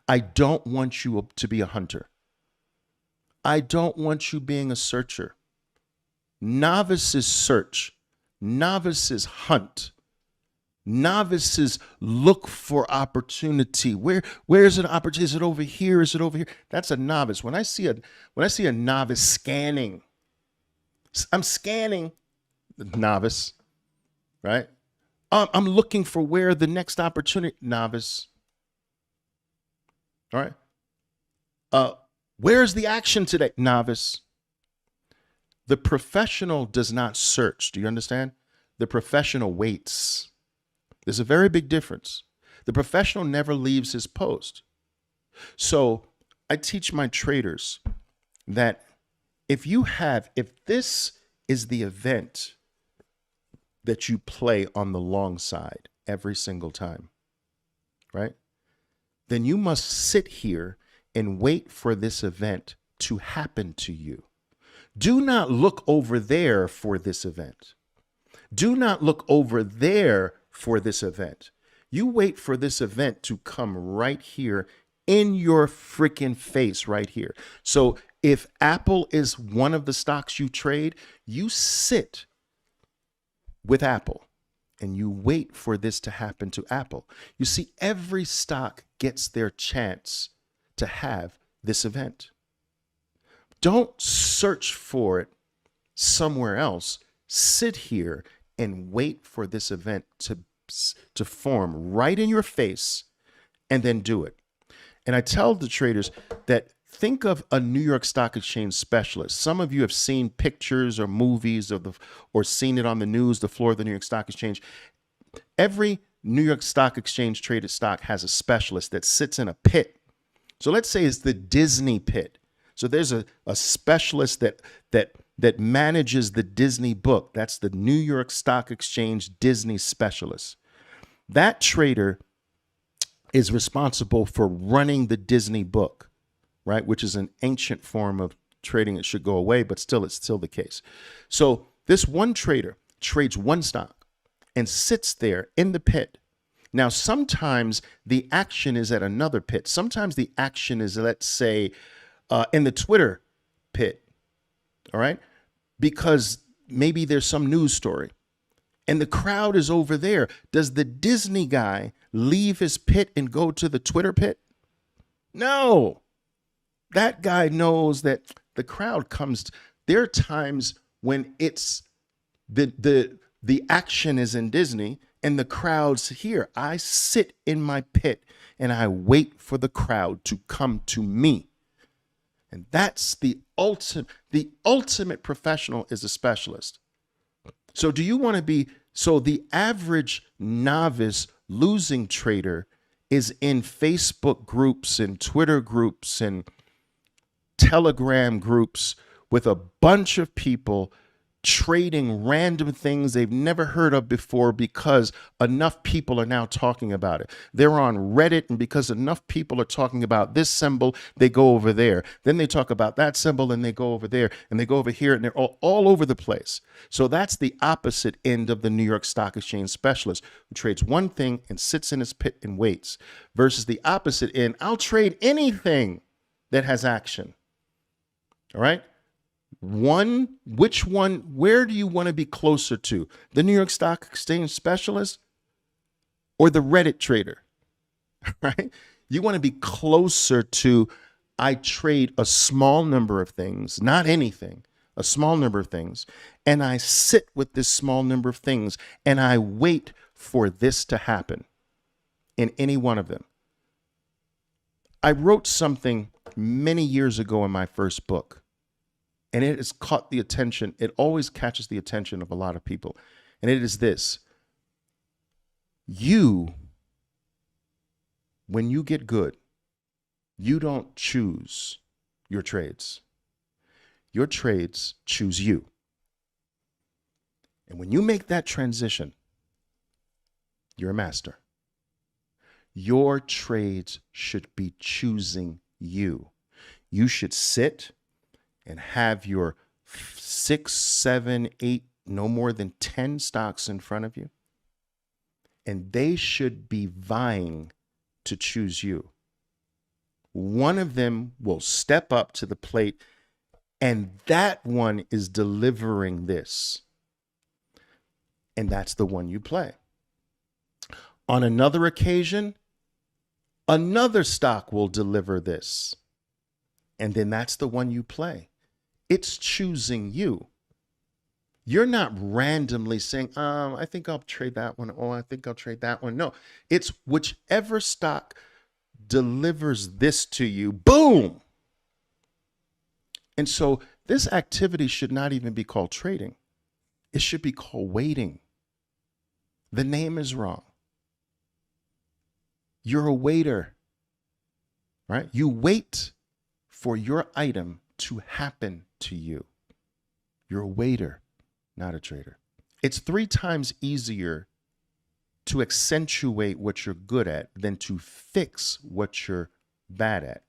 I don't want you to be a hunter. I don't want you being a searcher. Novices search, novices hunt, novices look for opportunity. Where's an opportunity? Is it over here? Is it over here? That's a novice. When I see a novice scanning, I'm scanning the novice, right? I'm looking for where the next opportunity, novice. All right. Uh, where's the action today, novice? The professional does not search. Do you understand? The professional waits. There's a very big difference. The professional never leaves his post. So I teach my traders that if this is the event that you play on the long side every single time, right? Then you must sit here and wait for this event to happen to you. Do not look over there for this event. Do not look over there for this event. You wait for this event to come right here in your freaking face right here. So if Apple is one of the stocks you trade, you sit with Apple and you wait for this to happen to Apple. You see, every stock gets their chance to have this event. Don't search for it somewhere else. Sit here and wait for this event to form right in your face and then do it. And I tell the traders that think of a New York Stock Exchange specialist. Some of you have seen pictures or movies or seen it on the news, the floor of the New York Stock Exchange. Every New York Stock Exchange traded stock has a specialist that sits in a pit. So let's say it's the Disney pit. So there's a specialist that manages the Disney book. That's the New York Stock Exchange Disney specialist. That trader is responsible for running the Disney book, right? Which is an ancient form of trading. It should go away, but still, it's still the case. So this one trader trades one stock and sits there in the pit. Now, sometimes the action is at another pit. Sometimes the action is, let's say, in the Twitter pit, all right? Because maybe there's some news story and the crowd is over there. Does the Disney guy leave his pit and go to the Twitter pit? No. That guy knows that the crowd comes. There are times when it's the action is in Disney and the crowd's here. I sit in my pit and I wait for the crowd to come to me. And that's the ultimate professional is a specialist. So do you want to be, so the average novice losing trader is in Facebook groups and Twitter groups and Telegram groups with a bunch of people trading random things they've never heard of before because enough people are now talking about it. They're on Reddit, and because enough people are talking about this symbol, they go over there. Then they talk about that symbol and they go over there and they go over here, and they're all over the place. So that's the opposite end of the New York Stock Exchange specialist who trades one thing and sits in his pit and waits, versus the opposite end. I'll trade anything that has action. All right. Which one, where do you want to be closer to? The New York Stock Exchange specialist or the Reddit trader, right? You want to be closer to, I trade a small number of things, not anything, a small number of things, and I sit with this small number of things and I wait for this to happen in any one of them. I wrote something many years ago in my first book, and it has caught the attention. It always catches the attention of a lot of people. And it is this. When you get good, you don't choose your trades. Your trades choose you. And when you make that transition, you're a master. Your trades should be choosing you. You should sit and have your 6, 7, 8, no more than 10 stocks in front of you. And they should be vying to choose you. One of them will step up to the plate, and that one is delivering this. And that's the one you play. On another occasion, another stock will deliver this. And then that's the one you play. It's choosing you. You're not randomly saying, I think I'll trade that one. Oh, I think I'll trade that one. No, it's whichever stock delivers this to you, boom. And so this activity should not even be called trading. It should be called waiting. The name is wrong. You're a waiter, right? You wait for your item to happen to you. You're a waiter, not a trader. It's 3 times easier to accentuate what you're good at than to fix what you're bad at.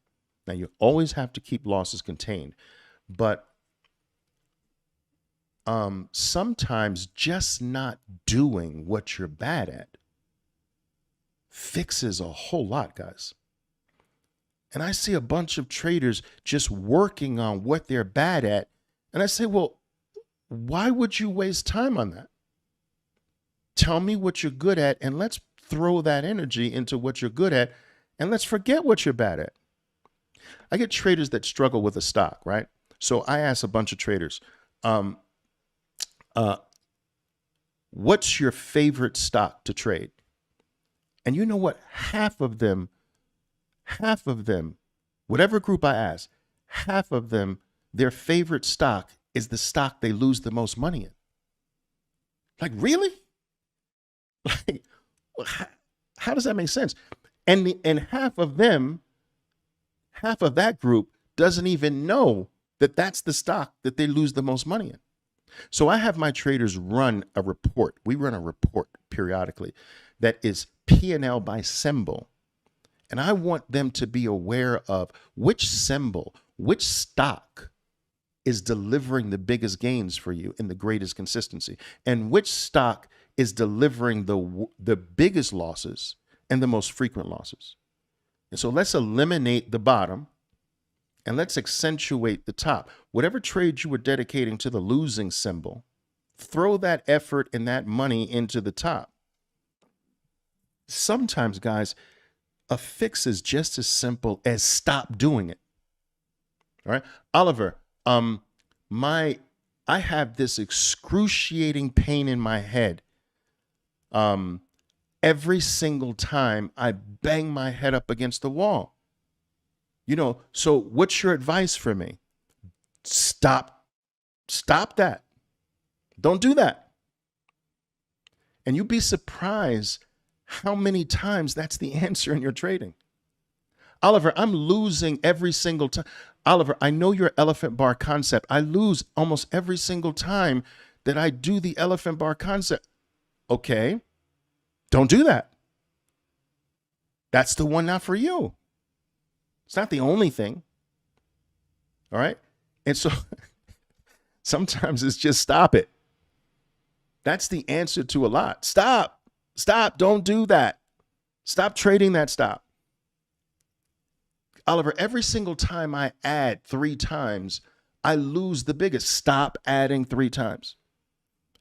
Now, you always have to keep losses contained, but sometimes just not doing what you're bad at fixes a whole lot, guys. And I see a bunch of traders just working on what they're bad at. And I say, well, why would you waste time on that? Tell me what you're good at, and let's throw that energy into what you're good at, and let's forget what you're bad at. I get traders that struggle with a stock, right? So I ask a bunch of traders, what's your favorite stock to trade? And you know what? Half of them, whatever group I ask, half of them, their favorite stock is the stock they lose the most money in. Like, really? Like, how does that make sense? And half of them, half of that group doesn't even know that that's the stock that they lose the most money in. So I have my traders run a report. We run a report periodically that is P&L by symbol. And I want them to be aware of which symbol, which stock is delivering the biggest gains for you in the greatest consistency, and which stock is delivering the biggest losses and the most frequent losses. And so let's eliminate the bottom and let's accentuate the top. Whatever trade you were dedicating to the losing symbol, throw that effort and that money into the top. Sometimes, guys, a fix is just as simple as stop doing it. All right, Oliver, I have this excruciating pain in my head. Every single time I bang my head up against the wall. You know, so what's your advice for me? Stop that. Don't do that. And you'd be surprised how many times that's the answer in your trading. Oliver, I'm losing every single time. Oliver, I know your elephant bar concept. I lose almost every single time that I do the elephant bar concept. Okay, don't do that. That's the one not for you. It's not the only thing. All right. And so sometimes it's just stop it. That's the answer to a lot. Stop. Don't do that. Stop trading that stop. Oliver, every single time I add 3 times, I lose the biggest. Stop adding 3 times.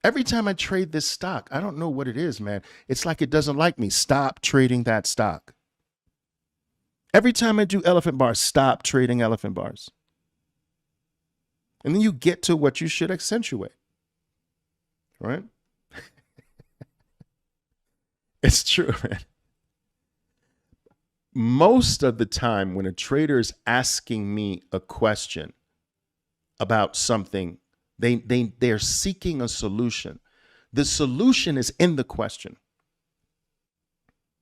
Every time I trade this stock, I don't know what it is, man. It's like it doesn't like me. Stop trading that stock. Every time I do elephant bars, stop trading elephant bars. And then you get to what you should accentuate, right? It's true, man. Most of the time when a trader is asking me a question about something, they're seeking a solution. The solution is in the question.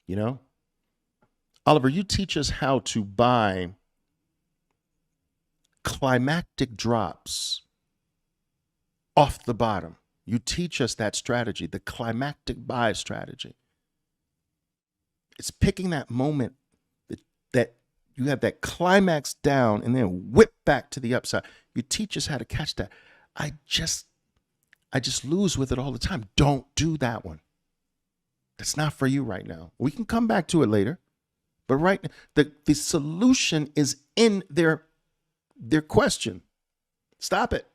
You know? Oliver, you teach us how to buy climactic drops off the bottom. You teach us that strategy, the climactic buy strategy. It's picking that moment that you have that climax down and then whip back to the upside. You teach us how to catch that. I just lose with it all the time. Don't do that one. That's not for you right now. We can come back to it later, But the solution is in their question. Stop it.